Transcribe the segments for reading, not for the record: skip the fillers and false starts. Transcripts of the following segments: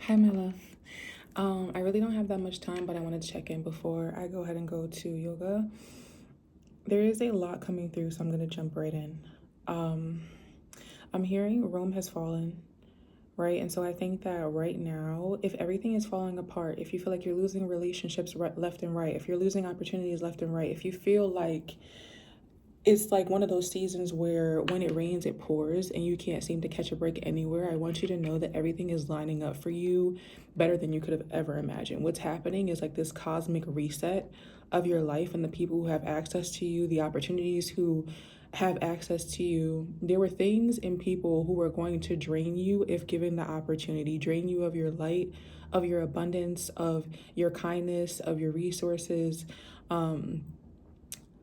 Hi, my love. I really don't have that much time, but I wanted to check in before I go ahead and go to yoga. There is a lot coming through, so I'm going to jump right in. Um, I'm hearing Rome has fallen, right? And so I think that right now, if everything is falling apart, if you feel like you're losing relationships left and right, if you're losing opportunities left and right, if you feel like it's like one of those seasons where when it rains, it pours and you can't seem to catch a break anywhere. I want you to know that everything is lining up for you better than you could have ever imagined. What's happening is like this cosmic reset of your life and the people who have access to you, the opportunities who have access to you. There were things and people who were going to drain you if given the opportunity, drain you of your light, of your abundance, of your kindness, of your resources.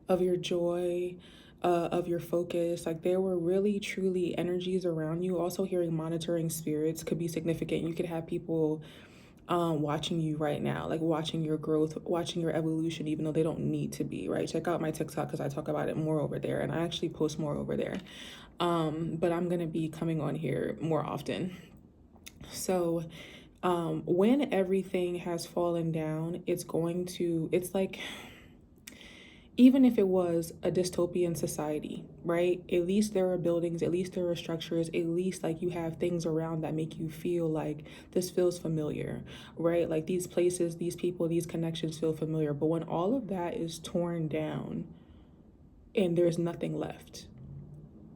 Of your joy, of your focus. Like there were really, truly energies around you. Also, hearing monitoring spirits could be significant. You could have people watching you right now, like watching your growth, watching your evolution, even though they don't need to be, right? Check out my TikTok because I talk about it more over there and I actually post more over there. But I'm going to be coming on here more often. So, when everything has fallen down, it's like, even if it was a dystopian society, right? At least there are buildings, at least there are structures, at least like you have things around that make you feel like this feels familiar, right? Like these places, these people, these connections feel familiar. But when all of that is torn down and there's nothing left,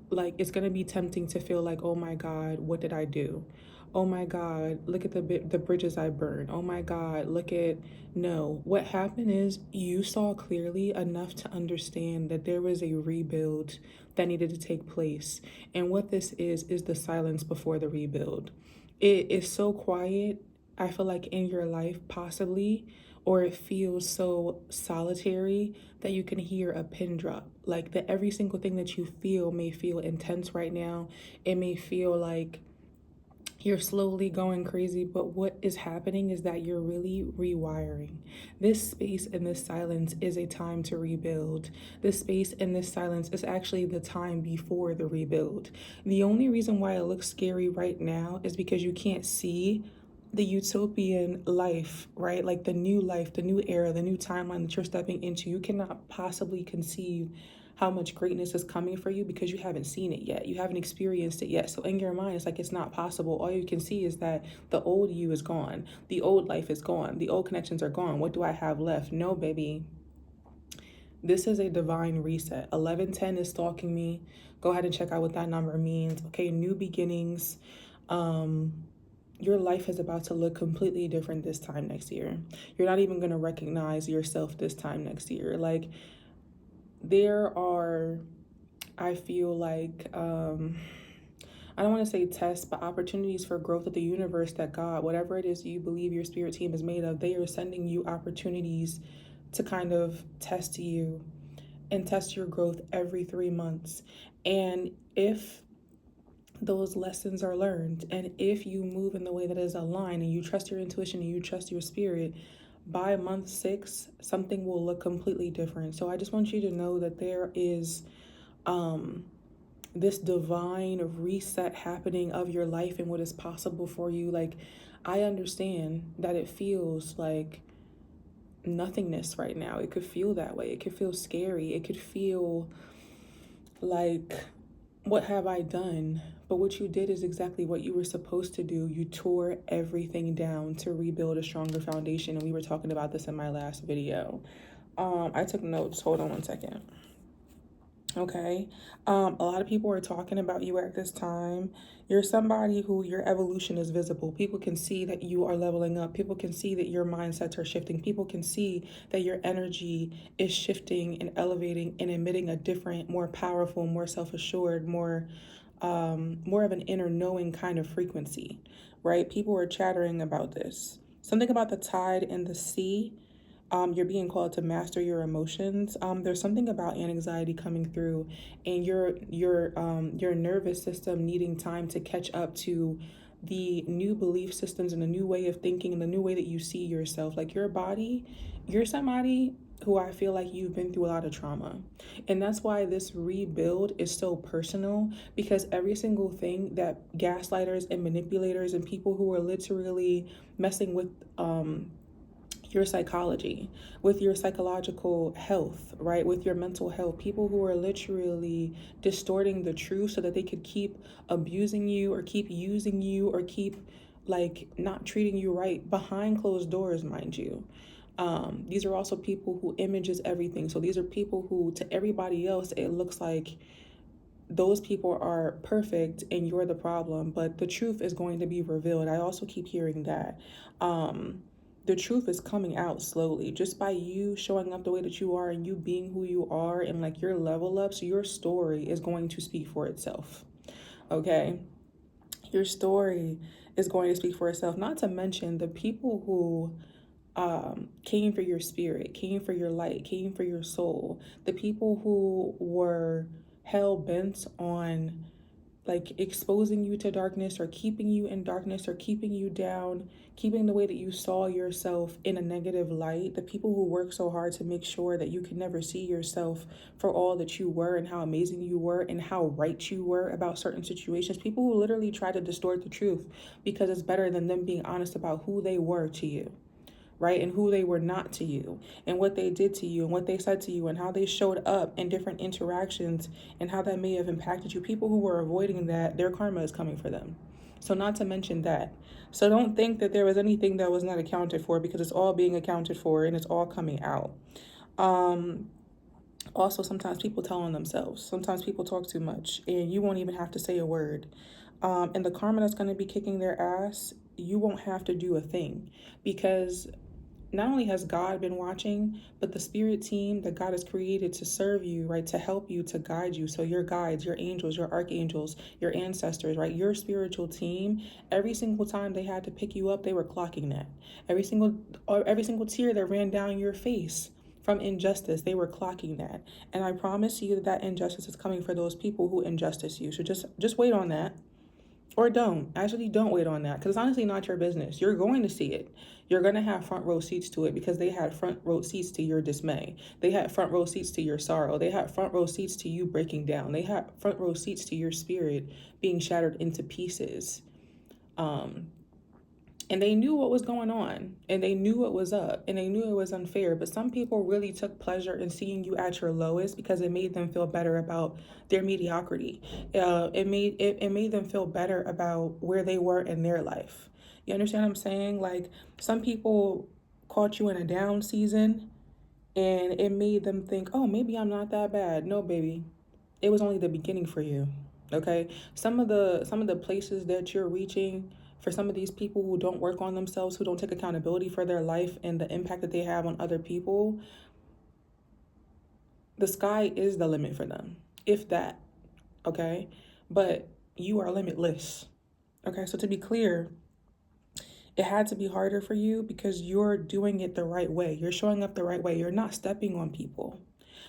like it's gonna be tempting to feel like, oh my God, what did I do? Oh my God, look at the bridges I burned. Oh my God, look at no. What happened is you saw clearly enough to understand that there was a rebuild that needed to take place, and what this is the silence before the rebuild. It is so quiet. I feel like in your life, possibly, or it feels so solitary that you can hear a pin drop. Like that every single thing that you feel may feel intense right now. It may feel like you're slowly going crazy, but what is happening is that you're really rewiring. This space and this silence is a time to rebuild. This space and this silence is actually the time before the rebuild. The only reason why it looks scary right now is because you can't see the utopian life, right? Like the new life, the new era, the new timeline that you're stepping into. You cannot possibly conceive how much greatness is coming for you because you haven't seen it yet. You haven't experienced it yet. So in your mind, it's like it's not possible. All you can see is that the old you is gone. The old life is gone. The old connections are gone. What do I have left? No, baby. This is a divine reset. 1110 is stalking me. Go ahead and check out what that number means. Okay, new beginnings. Your life is about to look completely different this time next year. You're not even going to recognize yourself this time next year. Like, there are, I feel like, I don't want to say tests, but opportunities for growth of the universe that God, whatever it is you believe your spirit team is made of, they are sending you opportunities to kind of test you and test your growth every 3 months. And if those lessons are learned, and if you move in the way that is aligned and you trust your intuition and you trust your spirit, by month 6 something will look completely different. So I just want you to know that there is this divine reset happening of your life and what is possible for you. Like, I understand that it feels like nothingness right now. It could feel that way. It could feel scary. It could feel like, what have I done? But what you did is exactly what you were supposed to do. You tore everything down to rebuild a stronger foundation. And we were talking about this in my last video. I took notes. Hold on one second. Okay. A lot of people are talking about you at this time. You're somebody who your evolution is visible. People can see that you are leveling up. People can see that your mindsets are shifting. People can see that your energy is shifting and elevating and emitting a different, more powerful, more self-assured, more of an inner knowing kind of frequency, right? People are chattering about this. Something about the tide and the sea. You're being called to master your emotions. There's something about anxiety coming through, and your nervous system needing time to catch up to the new belief systems and the new way of thinking and the new way that you see yourself. Like your body, you're somebody. who I feel like you've been through a lot of trauma. And that's why this rebuild is so personal, because every single thing that gaslighters and manipulators and people who are literally messing with your psychology, with your psychological health, right? With your mental health, people who are literally distorting the truth so that they could keep abusing you or keep using you or keep like not treating you right behind closed doors, mind you. These are also people who images everything. So these are people who, to everybody else, it looks like those people are perfect and you're the problem, but the truth is going to be revealed. I also keep hearing that. The truth is coming out slowly just by you showing up the way that you are and you being who you are and like your level ups. Your story is going to speak for itself. Okay, your story is going to speak for itself. Not to mention the people who came for your spirit, came for your light, came for your soul. The people who were hell bent on like exposing you to darkness or keeping you in darkness or keeping you down, keeping the way that you saw yourself in a negative light. The people who work so hard to make sure that you could never see yourself for all that you were and how amazing you were and how right you were about certain situations. People who literally try to distort the truth because it's better than them being honest about who they were to you, right? And who they were not to you, and what they did to you, and what they said to you, and how they showed up in different interactions, and how that may have impacted you. People who were avoiding that, their karma is coming for them. So, not to mention that. So, don't think that there was anything that was not accounted for, because it's all being accounted for and it's all coming out. Also, sometimes people tell on themselves. Sometimes people talk too much, and you won't even have to say a word. And the karma that's going to be kicking their ass, you won't have to do a thing, because not only has God been watching, but the spirit team that God has created to serve you, right, to help you, to guide you. So your guides, your angels, your archangels, your ancestors, right, your spiritual team, every single time they had to pick you up, they were clocking that. Every single tear that ran down your face from injustice, they were clocking that. And I promise you that injustice is coming for those people who injustice you. So just wait on that. Or don't. Actually, don't wait on that, because it's honestly not your business. You're going to see it. You're going to have front row seats to it, because they had front row seats to your dismay. They had front row seats to your sorrow. They had front row seats to you breaking down. They had front row seats to your spirit being shattered into pieces. And they knew what was going on, and they knew what was up, and they knew it was unfair. But some people really took pleasure in seeing you at your lowest, because it made them feel better about their mediocrity. It made them feel better about where they were in their life. You understand what I'm saying? Like, some people caught you in a down season, and it made them think, oh, maybe I'm not that bad. No, baby, it was only the beginning for you. Okay, some of the places that you're reaching, for some of these people who don't work on themselves, who don't take accountability for their life and the impact that they have on other people, the sky is the limit for them, if that. Okay, but you are limitless. Okay, so to be clear, it had to be harder for you because you're doing it the right way. You're showing up the right way. You're not stepping on people.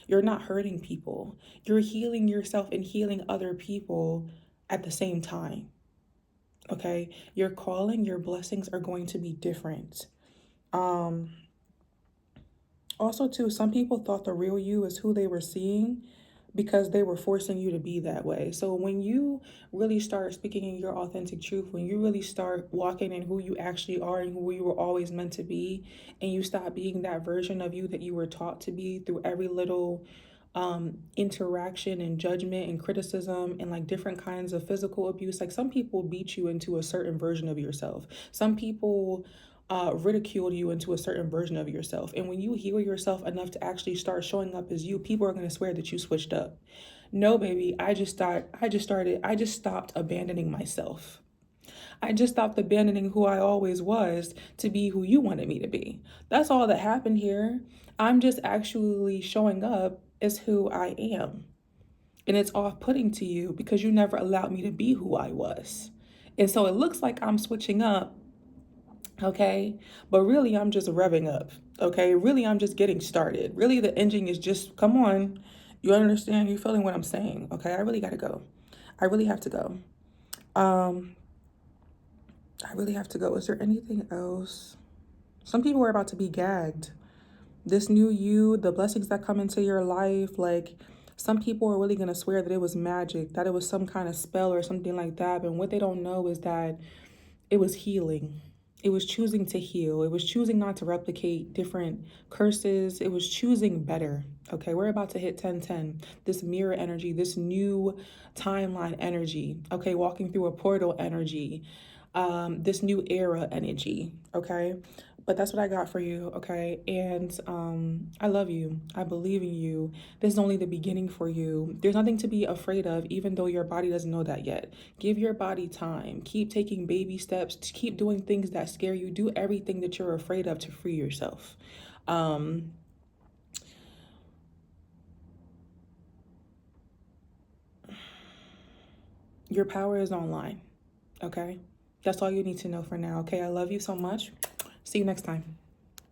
You're not hurting people. You're healing yourself and healing other people at the same time. Okay? Your calling, your blessings are going to be different. Um Also too, some people thought the real you is who they were seeing, because they were forcing you to be that way. So when you really start speaking in your authentic truth, when you really start walking in who you actually are and who you were always meant to be, and you stop being that version of you that you were taught to be through every little interaction and judgment and criticism and like different kinds of physical abuse. Like, some people beat you into a certain version of yourself. Some people ridiculed you into a certain version of yourself. And when you heal yourself enough to actually start showing up as you, people are going to swear that you switched up. No, baby, I just stopped abandoning myself. I just stopped abandoning who I always was to be who you wanted me to be. That's all that happened here. I'm just actually showing up as who I am. And it's off-putting to you because you never allowed me to be who I was. And so it looks like I'm switching up, okay? But really, I'm just revving up, okay? Really, I'm just getting started. Really, the engine is just, come on. You understand? You're feeling what I'm saying, okay? I really gotta go. I really have to go. Um, I really have to go. Is there anything else? Some people are about to be gagged. This new you, the blessings that come into your life, like some people are really going to swear that it was magic, that it was some kind of spell or something like that. But what they don't know is that it was healing. It was choosing to heal. It was choosing not to replicate different curses. It was choosing better. Okay, we're about to hit 1010. This mirror energy, this new timeline energy. Okay, walking through a portal energy. This new era energy. Okay, but that's what I got for you. Okay, and I love you. I believe in you. This is only the beginning for you. There's nothing to be afraid of, even though your body doesn't know that yet. Give your body time. Keep taking baby steps. Keep doing things that scare you. Do everything that you're afraid of to free yourself. Your power is online. Okay, that's all you need to know for now. Okay, I love you so much. See you next time.